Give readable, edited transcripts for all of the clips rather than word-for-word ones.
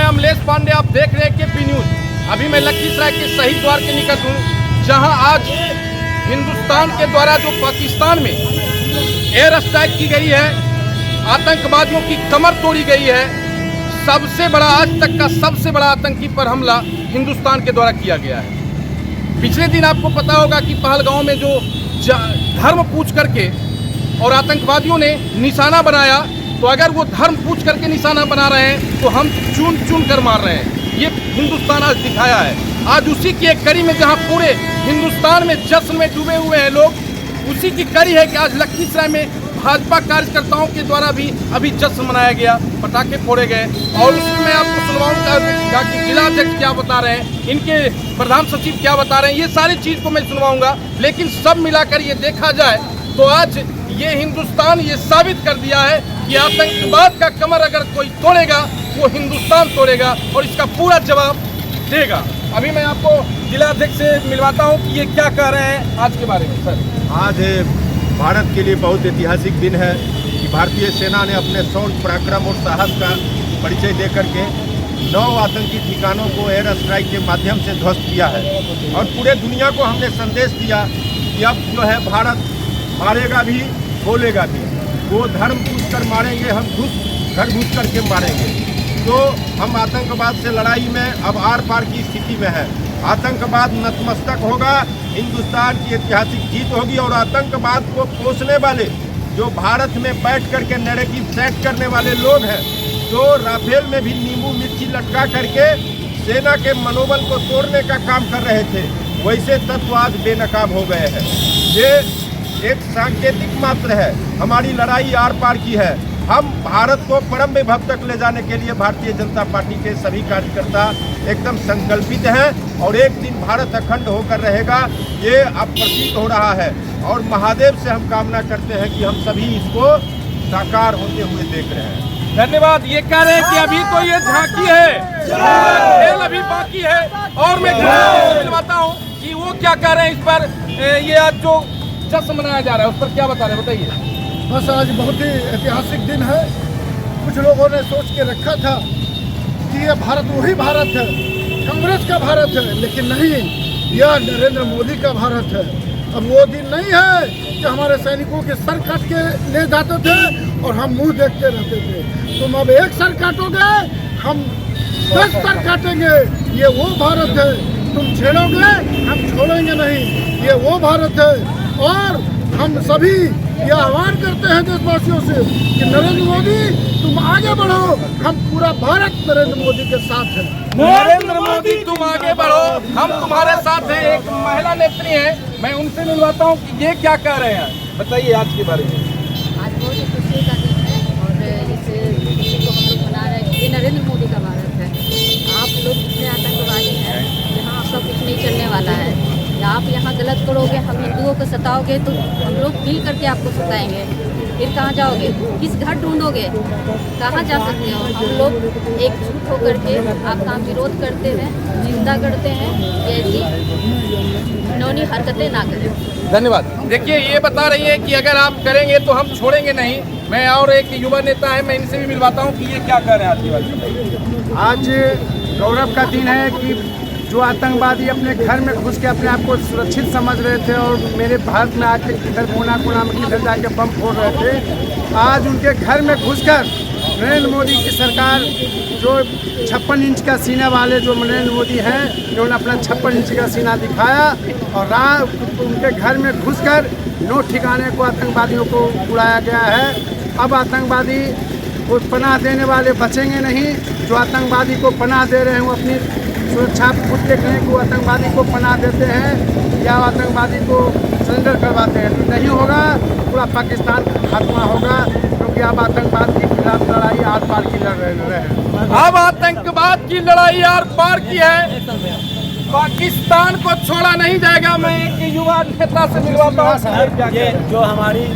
अमलेश पांडे, आप देख रहे हैं केपी न्यूज। अभी मैं लखीसराय के शहीद द्वार के निकट हूँ, जहां आज हिंदुस्तान के द्वारा जो पाकिस्तान में एयर स्ट्राइक की गई है, आतंकवादियों की कमर तोड़ी गई है। सबसे बड़ा, आज तक का सबसे बड़ा आतंकी पर हमला हिंदुस्तान के द्वारा किया गया है। पिछले दिन आपको पता होगा कि पहलगांव में जो धर्म पूछ करके और आतंकवादियों ने निशाना बनाया, तो अगर वो धर्म पूछ करके निशाना बना रहे हैं तो हम चुन चुन कर मार रहे हैं। ये हिंदुस्तान आज दिखाया है। आज उसी की एक कड़ी में, जहां पूरे हिंदुस्तान में जश्न में डूबे हुए हैं लोग, उसी की कड़ी है कि आज लखीसराय में भाजपा कार्यकर्ताओं के द्वारा भी अभी जश्न मनाया गया, पटाखे फोड़े गए। और उसमें आपको सुनवाऊंगा कि जिला अध्यक्ष क्या बता रहे हैं, इनके प्रधान सचिव क्या बता रहे हैं, ये सारी चीज़ को मैं सुनवाऊंगा। लेकिन सब मिलाकर ये देखा जाए तो आज ये हिंदुस्तान ये साबित कर दिया है कि आतंकवाद का कमर अगर कोई तोड़ेगा, वो हिंदुस्तान तोड़ेगा और इसका पूरा जवाब देगा। अभी मैं आपको जिला अध्यक्ष से मिलवाता हूँ कि ये क्या कह रहे हैं आज के बारे में। सर, आज भारत के लिए बहुत ऐतिहासिक दिन है कि भारतीय सेना ने अपने शौर्य, पराक्रम और साहस का परिचय दे करके 9 आतंकी ठिकानों को एयर स्ट्राइक के माध्यम से ध्वस्त किया है। और पूरे दुनिया को हमने संदेश दिया कि अब जो है भारत मारेगा भी, बोलेगा भी। वो धर्म पूछ कर मारेंगे, हम घर घुस करके मारेंगे। तो हम आतंकवाद से लड़ाई में अब आर पार की स्थिति में है। आतंकवाद नतमस्तक होगा, हिंदुस्तान की ऐतिहासिक जीत होगी। और आतंकवाद को पोषने वाले, जो भारत में बैठ करके नैरेटिव सेट करने वाले लोग हैं, जो राफेल में भी नींबू मिर्ची लटका करके सेना के मनोबल को तोड़ने का काम कर रहे थे, वैसे तत्व आज बेनकाब हो गए हैं। ये एक सांकेतिक मात्र है, हमारी लड़ाई आर पार की है। हम भारत को परम वैभव तक ले जाने के लिए भारतीय जनता पार्टी के सभी कार्यकर्ता एकदम संकल्पित हैं। और एक दिन भारत अखंड होकर रहेगा, ये अब प्रतीत हो रहा है। और महादेव से हम कामना करते हैं कि हम सभी इसको साकार होते हुए देख रहे हैं। धन्यवाद। ये कह रहे हैं कि अभी तो ये झांकी है, खेल अभी बाकी है। और मैं मिलवाता हूँ कि वो क्या कह रहे हैं इस पर। ये आज जो जश्न मनाया जा रहा है उस पर क्या बता रहे हैं, बताइए। बस आज बहुत ही ऐतिहासिक दिन है। कुछ लोगों ने सोच के रखा था कि ये भारत वही भारत है, कांग्रेस का भारत है, लेकिन नहीं, यह नरेंद्र मोदी का भारत है। अब वो दिन नहीं है कि हमारे सैनिकों के सर काट के ले जाते थे और हम मुंह देखते रहते थे। तुम अब एक सर काटोगे, हम 10 सर काटेंगे। ये वो भारत है, तुम छेड़ोगे, हम छोड़ेंगे नहीं। ये वो भारत है। और हम सभी ये आह्वान करते हैं देशवासियों से कि नरेंद्र मोदी तुम आगे बढ़ो, हम पूरा भारत नरेंद्र मोदी के साथ है। नरेंद्र मोदी तुम आगे बढ़ो, हम तुम्हारे साथ हैं। एक महिला नेत्री है, मैं उनसे मिलवाता हूँ कि ये क्या कह रहे हैं, बताइए आज के बारे में। आज बहुत ही खुशी का दिन है और इस खुशी को हम लोग मना रहे हैं। ये नरेंद्र मोदी का भारत है। आप लोग जितने आतंकवादी हैं, यहाँ आपका कुछ नहीं चलने वाला है। आप यहाँ गलत करोगे, हम हिंदुओं को सताओगे, तो हम लोग मिल करके आपको सताएंगे। फिर कहाँ जाओगे, किस घर ढूंढोगे, कहाँ जा सकते हो। हम लोग एकजुट होकर के आपका विरोध करते हैं, निंदा करते हैं कि ऐसी नौनी हरकतें ना करें। धन्यवाद। देखिए, ये बता रही है कि अगर आप करेंगे तो हम छोड़ेंगे नहीं। मैं और एक युवा नेता है, मैं इनसे भी मिलवाता हूँ कि ये क्या कह रहे हैं आज की बात। आज गौरव का दिन है कि जो आतंकवादी अपने घर में घुस के अपने आप को सुरक्षित समझ रहे थे और मेरे भारत में आके किधर कोना कोना में किधर जाके बम फोड़ रहे थे, आज उनके घर में घुसकर नरेंद्र मोदी की सरकार, जो 56 इंच का सीना वाले जो नरेंद्र मोदी हैं, उन्होंने अपना 56 इंच का सीना दिखाया और उनके घर में घुसकर 9 ठिकाने को आतंकवादियों को उड़ाया गया है। अब आतंकवादी को पनाह देने वाले बचेंगे नहीं। जो आतंकवादी को पनाह दे रहे हैं वो अपनी सुरक्षा खुद देख लें कि वो आतंकवादी को पनाह देते हैं या आतंकवादी को सरेंडर करवाते हैं। तो नहीं होगा, पूरा पाकिस्तान खात्मा होगा, क्योंकि अब आतंकवाद के खिलाफ लड़ाई आर पार की लड़ रहे हैं। अब आतंकवाद की लड़ाई आर पार की है, पाकिस्तान को छोड़ा नहीं जाएगा। मैं एक युवा नेता से मिलवाता हूँ। ये जो हमारी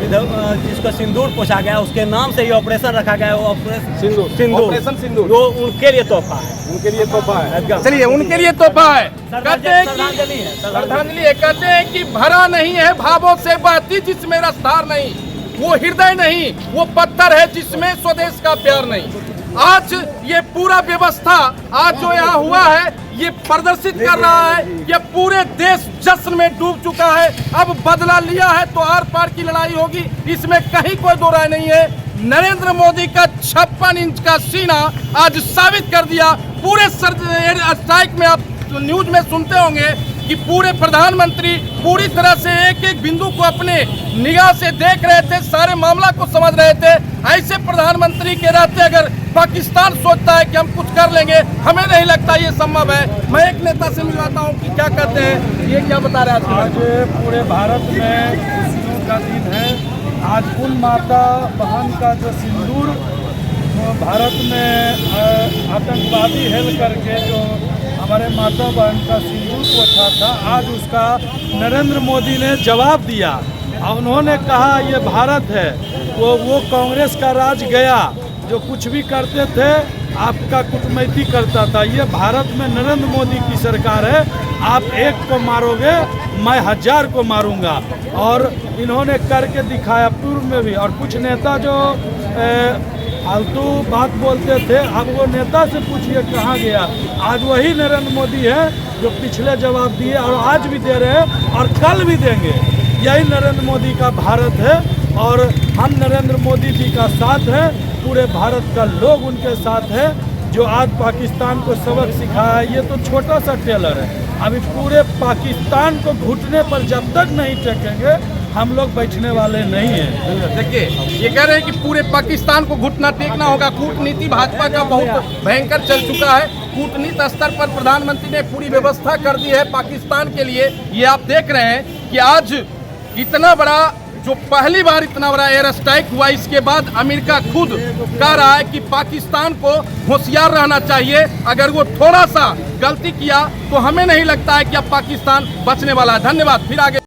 जिसको सिंदूर पोछा गया, उसके नाम से ये ऑपरेशन रखा गया है, वो ऑपरेशन सिंदूर, जो उनके लिए तोहफा है, उनके लिए तोहफा है। चलिए, उनके लिए तोहफा है। कहते हैं श्रद्धांजलि है। कहते हैं कि भरा नहीं है भावों से बहती जिसमें रफ्तार नहीं, वो हृदय नहीं, वो पत्थर है जिसमें स्वदेश का प्यार नहीं। आज ये पूरा व्यवस्था आज जो यहाँ हुआ है ये प्रदर्शित कर रहा है कि पूरे देश जश्न में डूब चुका है। अब बदला लिया है तो आर पार की लड़ाई होगी, इसमें कहीं कोई दो राय नहीं है। नरेंद्र मोदी का 56 इंच का सीना आज साबित कर दिया। पूरे स्ट्राइक में आप न्यूज में सुनते होंगे कि पूरे प्रधानमंत्री पूरी तरह से एक एक बिंदु को अपने निगाह से देख रहे थे, सारे मामला को समझ रहे थे। ऐसे प्रधानमंत्री के रहते अगर पाकिस्तान सोचता है कि हम कुछ कर लेंगे, हमें नहीं लगता ये संभव है। मैं एक नेता से मिलवाता हूँ कि क्या कहते हैं, ये क्या बता रहे हैं। आज पूरे भारत में खुशियों का दिन है। आज उन माता बहन का जो सिंदूर भारत में आतंकवादी हेल करके जो हमारे माता बहन का सिंदूर पोछा था, आज उसका नरेंद्र मोदी ने जवाब दिया। उन्होंने कहा ये भारत है, वो कांग्रेस का राज गया, जो कुछ भी करते थे आपका कूटनीति करता था। ये भारत में नरेंद्र मोदी की सरकार है, आप एक को मारोगे मैं 1000 को मारूंगा। और इन्होंने करके दिखाया पूर्व में भी। और कुछ नेता जो फालतू बात बोलते थे, अब वो नेता से पूछिए कहाँ गया। आज वही नरेंद्र मोदी है जो पिछले जवाब दिए और आज भी दे रहे हैं और कल भी देंगे। यही नरेंद्र मोदी का भारत है और हम नरेंद्र मोदी जी का साथ है। पूरे भारत का लोग उनके साथ है। जो आज पाकिस्तान को सबक सिखाया है, ये तो छोटा सा टेलर है। अभी पूरे पाकिस्तान को घुटने पर जब तक नहीं टेकेंगे हम लोग बैठने वाले नहीं हैं। देखिए ये कह रहे हैं कि पूरे पाकिस्तान को घुटना टेकना होगा। कूटनीति भाजपा का बहुत भयंकर चल चुका है। कूटनीति स्तर पर प्रधानमंत्री ने पूरी व्यवस्था कर दी है पाकिस्तान के लिए। ये आप देख रहे हैं कि आज इतना बड़ा, जो पहली बार इतना बड़ा एयर स्ट्राइक हुआ, इसके बाद अमेरिका खुद कह रहा है कि पाकिस्तान को होशियार रहना चाहिए। अगर वो थोड़ा सा गलती किया तो हमें नहीं लगता है कि अब पाकिस्तान बचने वाला है। धन्यवाद। फिर आगे